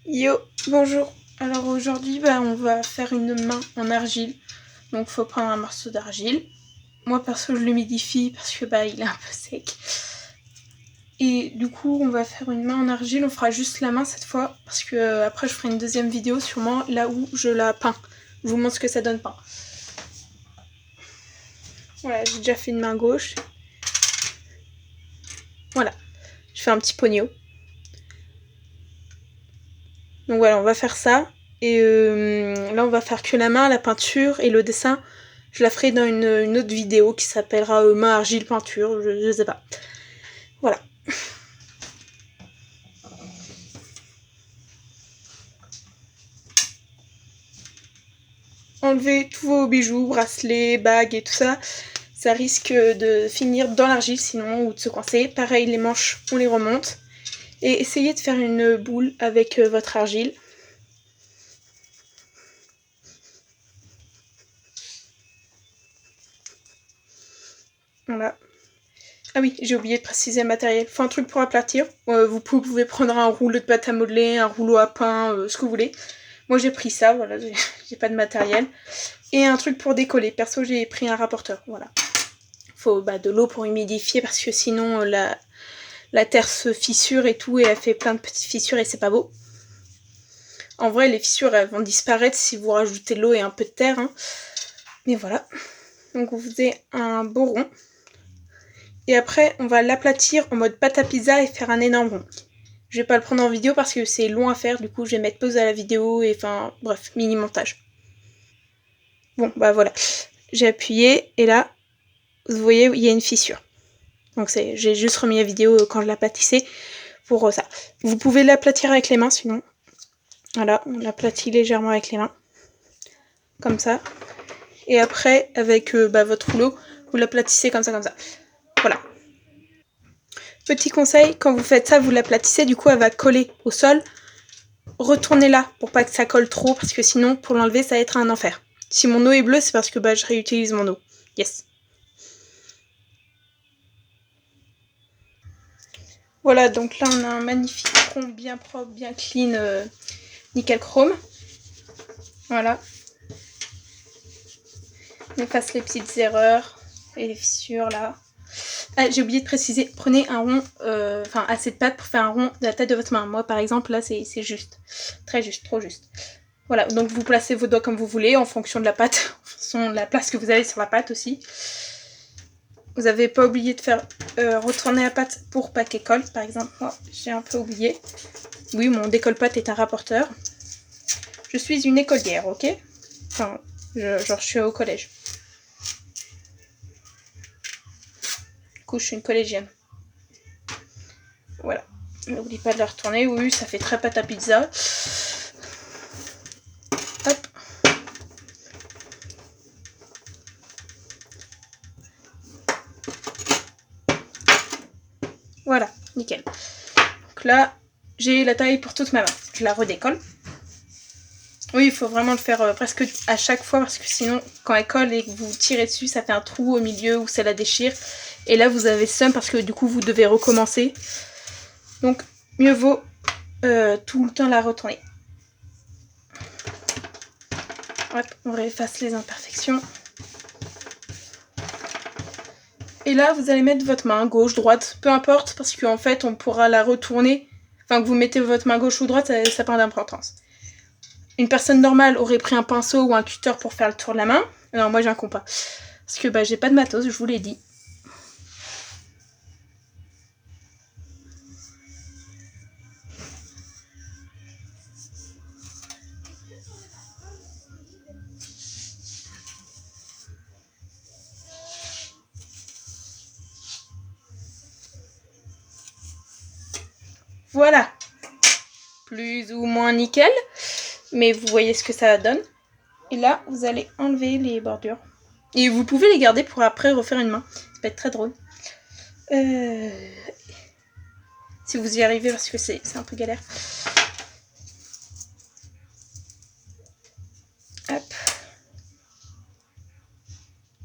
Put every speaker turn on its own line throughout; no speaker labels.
Yo, bonjour. Alors aujourd'hui, on va faire une main en argile. Donc faut prendre un morceau d'argile. Moi perso, je l'humidifie parce que il est un peu sec. Et du coup, on va faire une main en argile. On fera juste la main cette fois parce que après je ferai une deuxième vidéo sûrement là où je la peins. Je vous montre ce que ça donne peint. Voilà, j'ai déjà fait une main gauche. Voilà, je fais un petit pognon. Donc voilà, on va faire ça. Et là, on va faire que la main, la peinture et le dessin. Je la ferai dans une autre vidéo qui s'appellera main, argile, peinture, je sais pas. Voilà. Enlevez tous vos bijoux, bracelets, bagues et tout ça. Ça risque de finir dans l'argile sinon ou de se coincer. Pareil, les manches, on les remonte. Et essayez de faire une boule avec votre argile. Voilà. Ah oui, j'ai oublié de préciser le matériel. Faut un truc pour aplatir. Vous pouvez prendre un rouleau de pâte à modeler, un rouleau à pain, ce que vous voulez. Moi j'ai pris ça, voilà, j'ai pas de matériel. Et un truc pour décoller. Perso, j'ai pris un rapporteur, voilà. Faut de l'eau pour humidifier parce que sinon la terre se fissure et tout et elle fait plein de petites fissures et c'est pas beau. En vrai, les fissures elles vont disparaître si vous rajoutez de l'eau et un peu de terre. Hein. Mais voilà. Donc vous faisiez un beau rond. Et après, on va l'aplatir en mode pâte à pizza et faire un énorme rond. Je vais pas le prendre en vidéo parce que c'est long à faire, du coup je vais mettre pause à la vidéo et enfin bref, mini montage. Bon voilà, j'ai appuyé et là, vous voyez, il y a une fissure. Donc j'ai juste remis la vidéo quand je l'aplatissais pour ça. Vous pouvez l'aplatir avec les mains sinon. Voilà, on l'aplatit légèrement avec les mains. Comme ça. Et après, avec votre rouleau, vous l'aplatissez comme ça. Voilà. Petit conseil, quand vous faites ça, vous l'aplatissez, du coup elle va coller au sol. Retournez-la pour pas que ça colle trop, parce que sinon, pour l'enlever, ça va être un enfer. Si mon eau est bleue, c'est parce que je réutilise mon eau. Yes. Voilà, donc là, on a un magnifique rond bien propre, bien clean, nickel chrome. Voilà. On efface les petites erreurs et les fissures, là. Ah, j'ai oublié de préciser, prenez un rond, assez de pâte pour faire un rond de la taille de votre main. Moi, par exemple, là, c'est juste. Très juste, trop juste. Voilà, donc vous placez vos doigts comme vous voulez, en fonction de la pâte, en fonction de la place que vous avez sur la pâte aussi. Vous n'avez pas oublié de faire retourner la pâte pour pas qu'elle colle, par exemple. Moi, j'ai un peu oublié. Oui, mon décolle-pâte est un rapporteur. Je suis une écolière, ok? Enfin, je suis au collège. Du coup, je suis une collégienne. Voilà. N'oublie pas de la retourner. Oui, ça fait très pâte à pizza. Hop. Voilà, nickel. Donc là, j'ai la taille pour toute ma main. Je la redécolle. Oui, il faut vraiment le faire presque à chaque fois parce que sinon, quand elle colle et que vous tirez dessus, ça fait un trou au milieu où ça la déchire. Et là, vous avez seum parce que du coup, vous devez recommencer. Donc, mieux vaut tout le temps la retourner. Hop, on réefface les imperfections. Et là, vous allez mettre votre main gauche, droite, peu importe, parce qu'en fait, on pourra la retourner. Enfin, que vous mettez votre main gauche ou droite, ça n'a pas d'importance. Une personne normale aurait pris un pinceau ou un cutter pour faire le tour de la main. Alors moi, j'ai un compas. Parce que j'ai pas de matos, je vous l'ai dit. Voilà. Plus ou moins nickel. Mais vous voyez ce que ça donne. Et là, vous allez enlever les bordures. Et vous pouvez les garder pour après refaire une main. Ça peut être très drôle. Si vous y arrivez, parce que c'est un peu galère. Hop.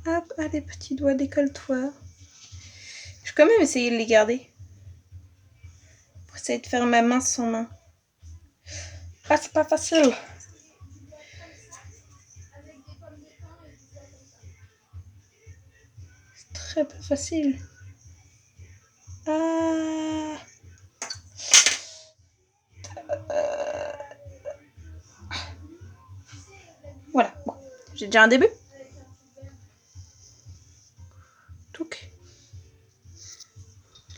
Hop, allez, petits doigts, décolle-toi. Je vais quand même essayer de les garder. Pour essayer de faire ma main sans main. Ah, c'est pas facile. C'est très pas facile. Ah. Voilà, bon. J'ai déjà un début. Donc.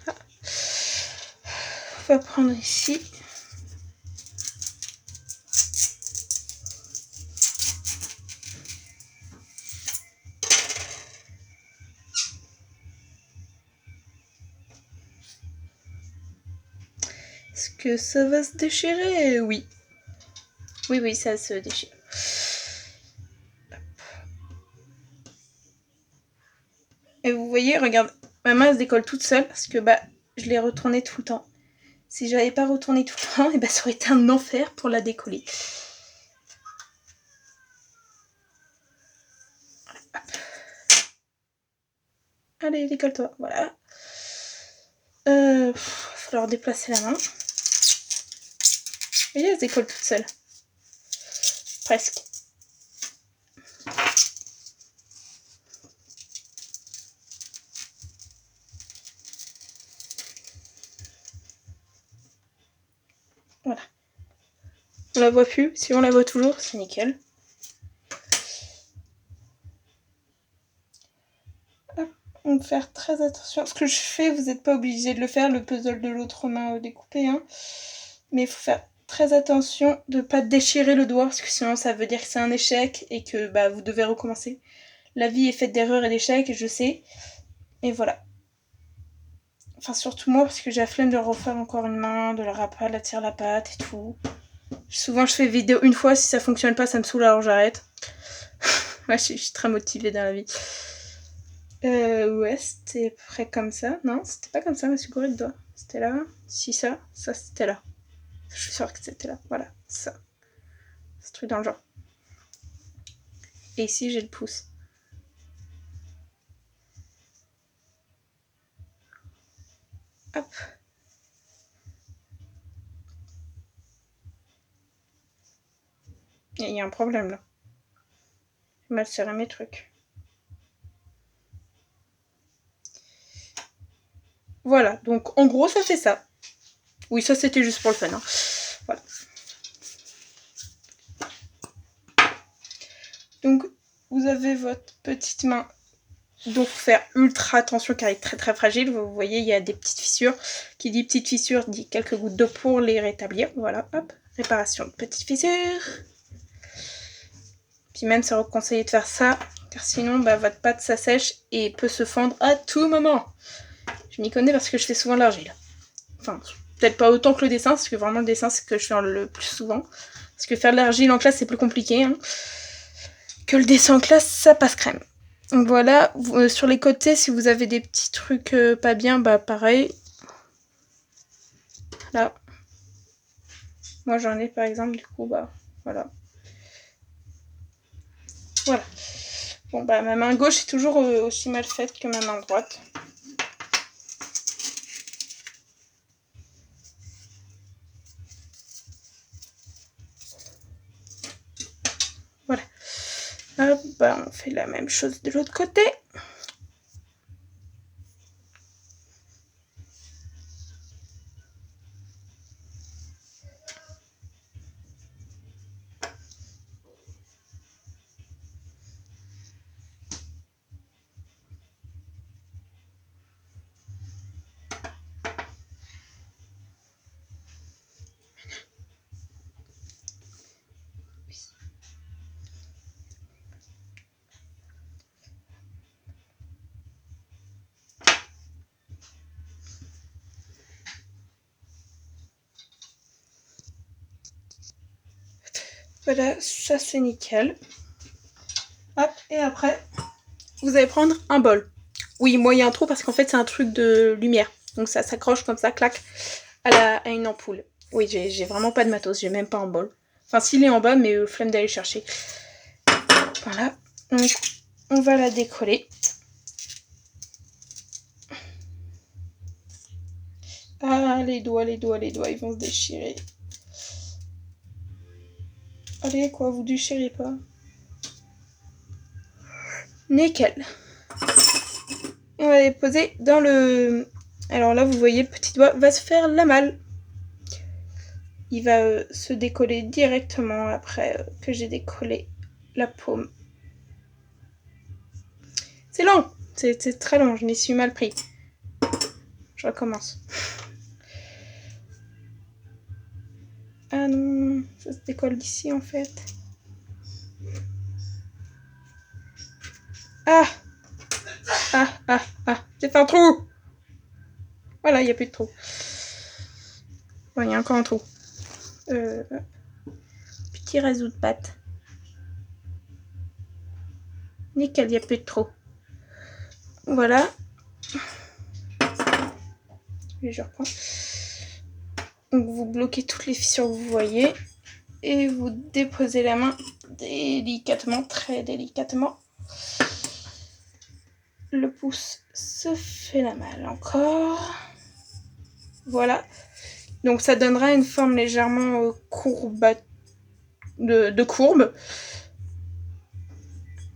Ah. On va prendre ici. Est-ce que ça va se déchirer? Oui. Oui, oui, ça se déchire. Et vous voyez, regarde, ma main se décolle toute seule parce que bah je l'ai retournée tout le temps. Si j'avais pas retourné tout le temps, et bah ça aurait été un enfer pour la décoller. Hop. Allez, décolle-toi, voilà. Va falloir déplacer la main. Vous voyez, elle se décolle toute seule. Presque. Voilà. On la voit plus. Si on la voit toujours, c'est nickel. Hop. On va faire très attention. Ce que je fais, vous n'êtes pas obligé de le faire, le puzzle de l'autre main découpé. Hein. Mais il faut faire très attention de ne pas déchirer le doigt, parce que sinon ça veut dire que c'est un échec et que bah, vous devez recommencer. La vie est faite d'erreurs et d'échecs, je sais. Et voilà. Enfin, surtout moi, parce que j'ai la flemme de refaire encore une main, de la tirer la patte et tout. Souvent, je fais vidéo une fois, si ça fonctionne pas, ça me saoule, alors j'arrête. Ouais, je suis très motivée dans la vie. Ouais, c'était près comme ça. Non, c'était pas comme ça, monsieur Gouré de doigt. C'était là. Si, ça c'était là. Je suis sûre que c'était là. Voilà, ça. Ce truc dans le genre. Et ici, j'ai le pouce. Hop. Il y a un problème là. J'ai mal serré mes trucs. Voilà, donc en gros, ça fait ça. Oui, ça c'était juste pour le fun. Hein. Voilà. Donc, vous avez votre petite main. Donc, faire ultra attention car elle est très très fragile. Vous voyez, il y a des petites fissures. Qui dit petites fissures dit quelques gouttes d'eau pour les rétablir. Voilà, hop. Réparation de petites fissures. Puis même, c'est conseillé de faire ça car sinon, bah, votre pâte s'assèche et peut se fendre à tout moment. Je m'y connais parce que je fais souvent l'argile. Enfin, peut-être pas autant que le dessin, parce que vraiment le dessin, c'est ce que je fais le plus souvent. Parce que faire de l'argile en classe, c'est plus compliqué. Hein. Que le dessin en classe, ça passe crème. Donc voilà, sur les côtés, si vous avez des petits trucs pas bien, bah pareil. Là. Moi, j'en ai par exemple, du coup, bah voilà. Voilà. Bon, bah ma main gauche est toujours aussi mal faite que ma main droite. Voilà. Hop, bah on fait la même chose de l'autre côté. Voilà, ça c'est nickel. Hop, et après, vous allez prendre un bol. Oui, moi il y a un trou parce qu'en fait c'est un truc de lumière. Donc ça s'accroche comme ça, clac, à une ampoule. Oui, j'ai vraiment pas de matos, j'ai même pas un bol. Enfin, s'il est en bas, mais flemme d'aller chercher. Voilà, donc on va la décoller. Ah, les doigts, ils vont se déchirer. Allez, quoi, vous déchirez pas. Nickel. Et on va les poser dans le... Alors là, vous voyez, le petit doigt va se faire la malle. Il va se décoller directement après que j'ai décollé la paume. C'est long, c'est très long, je m'y suis mal pris. Je recommence. Ah non, ça se décolle d'ici en fait. Ah, j'ai fait un trou. Voilà, il n'y a plus de trou. Bon, il y a encore un trou. Petit réseau de pâte. Nickel, il n'y a plus de trou. Voilà. Et je reprends. Donc vous bloquez toutes les fissures que vous voyez. Et vous déposez la main délicatement, très délicatement. Le pouce se fait la malle encore. Voilà. Donc ça donnera une forme légèrement de courbe.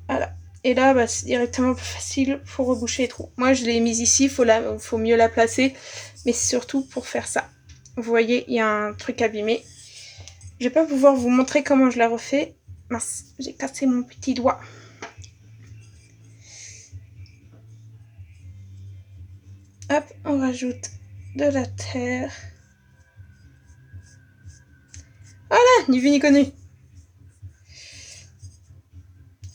Voilà. Et là, bah, c'est directement plus facile pour reboucher les trous. Moi, je l'ai mise ici, faut mieux la placer. Mais c'est surtout pour faire ça. Vous voyez, il y a un truc abîmé. Je vais pas pouvoir vous montrer comment je la refais. Mince, j'ai cassé mon petit doigt. Hop, on rajoute de la terre. Voilà, ni vu ni connu.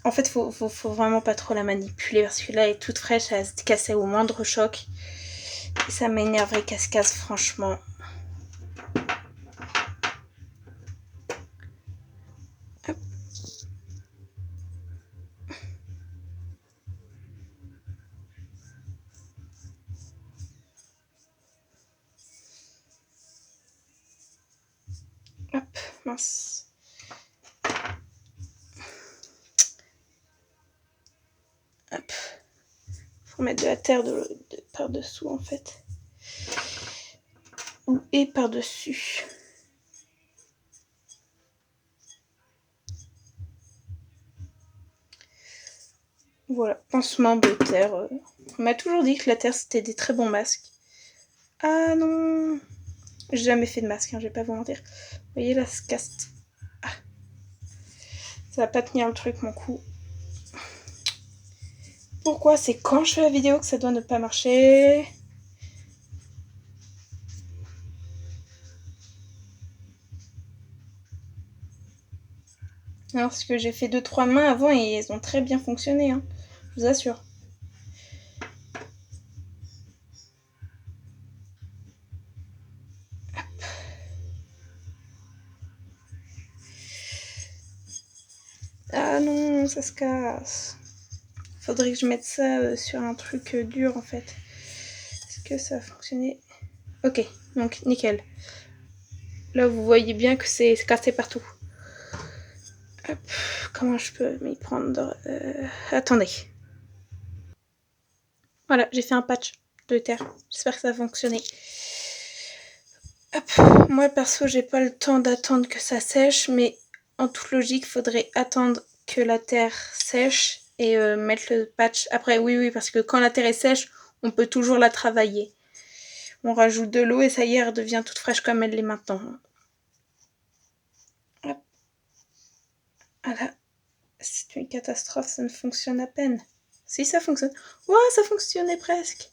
En fait, faut vraiment pas trop la manipuler parce que là, elle est toute fraîche, elle va se casser au moindre choc. Et ça m'énerverait qu'elle se casse, franchement. Hop. Hop, mince. Hop. Faut mettre de la terre par-dessous, en fait. Et par-dessus. Voilà, pansement de terre. On m'a toujours dit que la terre, c'était des très bons masques. Ah non, j'ai jamais fait de masque, je vais pas vous mentir. Vous voyez, là, ça se casse. Ah. Ça va pas tenir le truc, mon cou. Pourquoi c'est quand je fais la vidéo que ça doit ne pas marcher? Non, parce que j'ai fait 2-3 mains avant et elles ont très bien fonctionné, hein. Je vous assure. Ah non, ça se casse. Faudrait que je mette ça sur un truc dur en fait. Est-ce que ça a fonctionné? Ok, donc nickel. Là vous voyez bien que c'est cassé partout. Hop, comment je peux m'y prendre? Attendez. Voilà, j'ai fait un patch de terre. J'espère que ça a fonctionné. Hop, moi perso j'ai pas le temps d'attendre que ça sèche, mais en toute logique faudrait attendre que la terre sèche et mettre le patch. Après oui, parce que quand la terre est sèche, on peut toujours la travailler. On rajoute de l'eau et ça y est, elle devient toute fraîche comme elle l'est maintenant. Hop. Voilà. C'est une catastrophe, ça ne fonctionne à peine. Si ça fonctionne. Ouais, ça fonctionnait presque.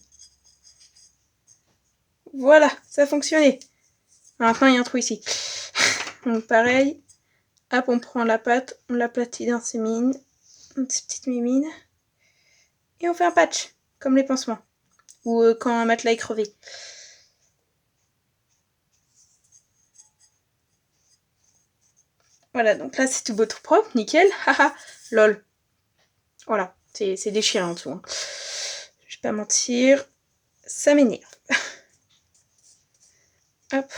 Voilà, ça a fonctionné. Maintenant, il y a un trou ici. Donc pareil. Hop, on prend la pâte, on l'aplatit dans ses mines. Une petite mimine. Et on fait un patch, comme les pansements. Ou quand un matelas est crevé. Voilà, donc là c'est tout beau, tout propre, nickel. Haha, lol. Voilà, c'est déchiré en dessous. Hein. Je vais pas mentir, ça m'énerve. Hop.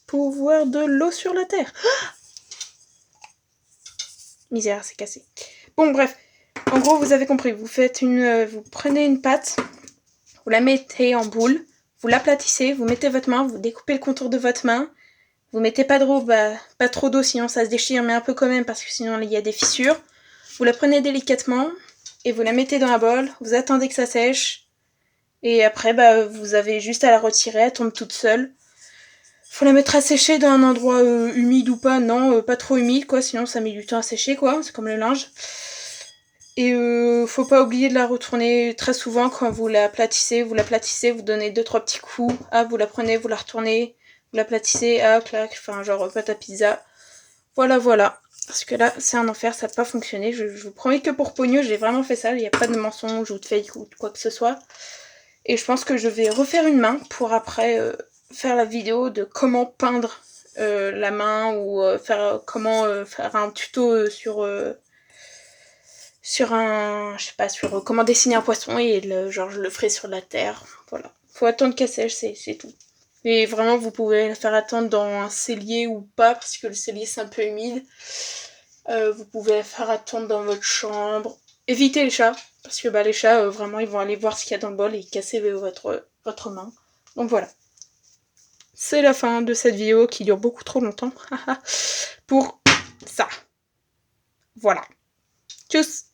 Pour voir de l'eau sur la terre. Ah, misère, c'est cassé. Bon, bref. En gros, vous avez compris. Vous prenez une pâte, vous la mettez en boule, vous l'aplatissez, vous mettez votre main, vous découpez le contour de votre main, vous mettez pas d'eau, pas trop d'eau sinon ça se déchire, mais un peu quand même parce que sinon il y a des fissures. Vous la prenez délicatement et vous la mettez dans un bol, vous attendez que ça sèche et après vous avez juste à la retirer, elle tombe toute seule. Faut la mettre à sécher dans un endroit humide ou pas, non, pas trop humide quoi, sinon ça met du temps à sécher quoi, c'est comme le linge. Et faut pas oublier de la retourner très souvent quand vous l'aplatissez, vous donnez 2-3 petits coups, vous la prenez, vous la retournez, vous l'aplatissez, clac, enfin genre pâte à pizza. Voilà. Parce que là, c'est un enfer, ça n'a pas fonctionné. Je vous promets que pour Pogno, j'ai vraiment fait ça, il n'y a pas de mensonge ou de fake ou de quoi que ce soit. Et je pense que je vais refaire une main pour après faire la vidéo de comment peindre la main ou comment faire un tuto sur comment dessiner un poisson et je le ferai sur la terre. Voilà. Faut attendre qu'elle sèche, c'est tout. Et vraiment, vous pouvez la faire attendre dans un cellier ou pas, parce que le cellier c'est un peu humide. Vous pouvez la faire attendre dans votre chambre. Évitez les chats, parce que les chats, vraiment, ils vont aller voir ce qu'il y a dans le bol et casser votre main. Donc voilà. C'est la fin de cette vidéo qui dure beaucoup trop longtemps. Pour ça. Voilà. Tchuss!